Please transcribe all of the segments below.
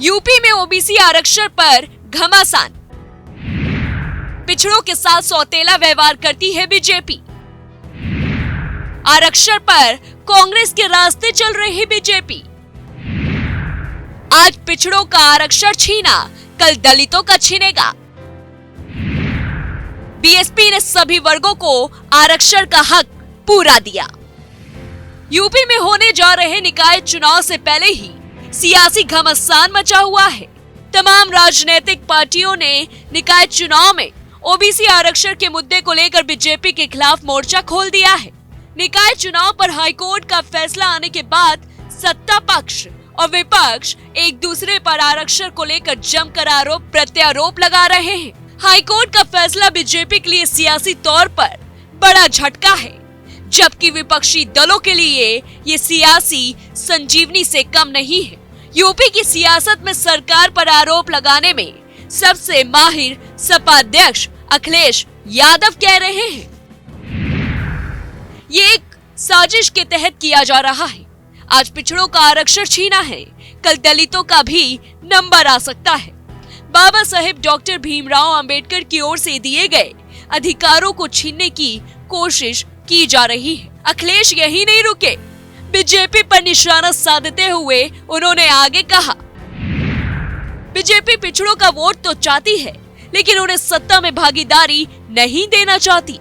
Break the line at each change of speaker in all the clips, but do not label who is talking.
UP में OBC आरक्षण पर घमासान, पिछड़ों के साथ सौतेला व्यवहार करती है बीजेपी। आरक्षण पर कांग्रेस के रास्ते चल रही बीजेपी। आज पिछड़ों का आरक्षण छीना, कल दलितों का छीनेगा। बीएसपी ने सभी वर्गों को आरक्षण का हक पूरा दिया। यूपी में होने जा रहे निकाय चुनाव से पहले ही सियासी घमासान मचा हुआ है। तमाम राजनीतिक पार्टियों ने निकाय चुनाव में ओबीसी आरक्षण के मुद्दे को लेकर बीजेपी के खिलाफ मोर्चा खोल दिया है। निकाय चुनाव पर हाईकोर्ट का फैसला आने के बाद सत्ता पक्ष और विपक्ष एक दूसरे पर आरक्षण को लेकर जमकर आरोप प्रत्यारोप लगा रहे हैं। हाईकोर्ट का फैसला बीजेपी के लिए सियासी तौर पर बड़ा झटका है, जबकि विपक्षी दलों के लिए ये सियासी संजीवनी से कम नहीं है। यूपी की सियासत में सरकार पर आरोप लगाने में सबसे माहिर सपा अध्यक्ष अखिलेश यादव कह रहे हैं, ये एक साजिश के तहत किया जा रहा है। आज पिछड़ों का आरक्षण छीना है, कल दलितों का भी नंबर आ सकता है। बाबा साहेब डॉक्टर भीमराव अंबेडकर की ओर से दिए गए अधिकारों को छीनने की कोशिश की जा रही है। अखिलेश यही नहीं रुके, बीजेपी पर निशाना साधते हुए उन्होंने आगे कहा, बीजेपी पिछड़ों का वोट तो चाहती है, लेकिन उन्हें सत्ता में भागीदारी नहीं देना चाहती।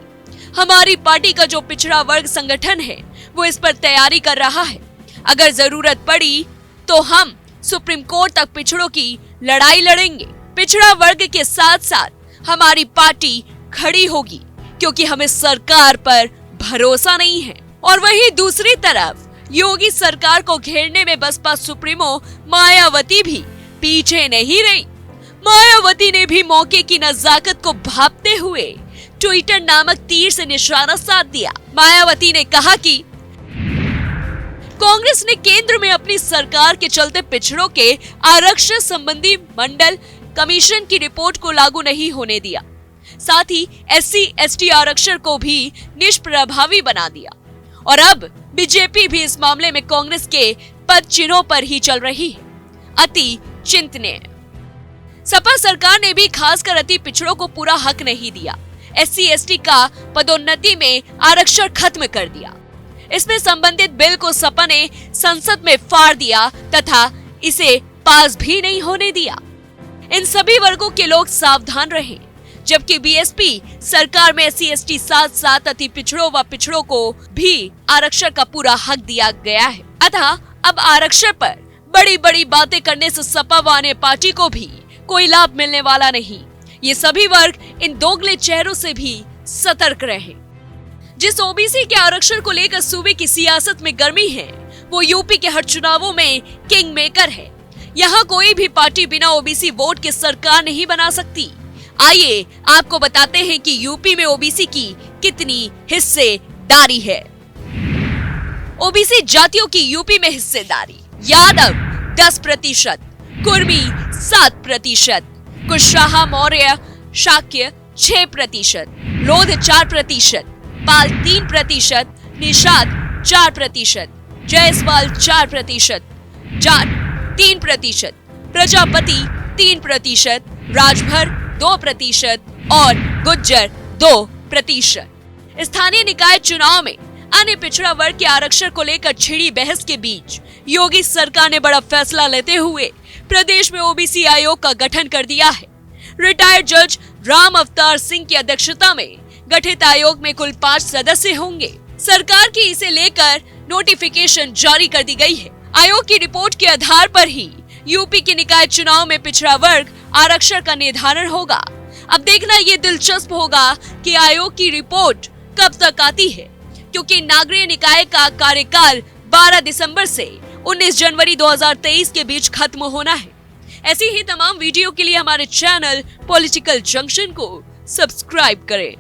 हमारी पार्टी का जो पिछड़ा वर्ग संगठन है वो इस पर तैयारी कर रहा है। अगर जरूरत पड़ी तो हम सुप्रीम कोर्ट तक पिछड़ों की लड़ाई लड़ेंगे। पिछड़ा वर्ग के साथ साथ हमारी पार्टी खड़ी होगी, क्योंकि हमें सरकार पर भरोसा नहीं है। और वहीं दूसरी तरफ योगी सरकार को घेरने में बसपा सुप्रीमो मायावती भी पीछे नहीं रही। मायावती ने भी मौके की नजाकत को भांपते हुए ट्विटर नामक तीर से निशाना साध दिया। मायावती ने कहा कि कांग्रेस ने केंद्र में अपनी सरकार के चलते पिछड़ों के आरक्षण संबंधी मंडल कमीशन की रिपोर्ट को लागू नहीं होने दिया, साथ ही SC/ST आरक्षण को भी निष्प्रभावी बना दिया। और अब बीजेपी भी इस मामले में कांग्रेस के पद चिन्हों पर ही चल रही है। अति चिंतनीय। सपा सरकार ने भी खासकर अति पिछड़ों को पूरा हक नहीं दिया। SC/ST का पदोन्नति में आरक्षण खत्म कर दिया। इसमें संबंधित बिल को सपा ने संसद में फाड़ दिया तथा इसे पास भी नहीं होने दिया। इन सभी वर्गों के लोग सावधान रहें, जबकि बीएसपी सरकार में SC/ST साथ साथ अति पिछड़ों व पिछड़ों को भी आरक्षण का पूरा हक दिया गया है। अतः अब आरक्षण पर बड़ी बड़ी बातें करने से सपा व अन्य पार्टी को भी कोई लाभ मिलने वाला नहीं। ये सभी वर्ग इन दोगले चेहरों से भी सतर्क रहे। जिस ओबीसी के आरक्षण को लेकर सूबे की सियासत में गर्मी है, वो यूपी के हर चुनावों में किंग मेकर है। यहाँ कोई भी पार्टी बिना ओबीसी वोट के सरकार नहीं बना सकती। आइए आपको बताते हैं कि यूपी में ओबीसी की कितनी हिस्सेदारी है। ओबीसी जातियों की यूपी में हिस्सेदारी: यादव 10%, कुर्मी 7%, कुशवाहा मौर्य शाक्य 6%, लोध 4%, पाल 3%, निषाद 4%, जायसवाल 4%, जाट 3%, प्रजापति 3%, राजभर 2% और गुज्जर 2%। स्थानीय निकाय चुनाव में अन्य पिछड़ा वर्ग के आरक्षण को लेकर छिड़ी बहस के बीच योगी सरकार ने बड़ा फैसला लेते हुए प्रदेश में ओबीसी आयोग का गठन कर दिया है। रिटायर्ड जज राम अवतार सिंह की अध्यक्षता में गठित आयोग में कुल 5 सदस्य होंगे। सरकार की इसे लेकर नोटिफिकेशन जारी कर दी गई है। आयोग की रिपोर्ट के आधार पर ही यूपी के निकाय चुनाव में पिछड़ा वर्ग आरक्षण का निर्धारण होगा। अब देखना ये दिलचस्प होगा कि आयोग की रिपोर्ट कब तक आती है, क्योंकि नागरिक निकाय का कार्यकाल 12 दिसंबर से 19 जनवरी 2023 के बीच खत्म होना है। ऐसी ही तमाम वीडियो के लिए हमारे चैनल पॉलिटिकल जंक्शन को सब्सक्राइब करें।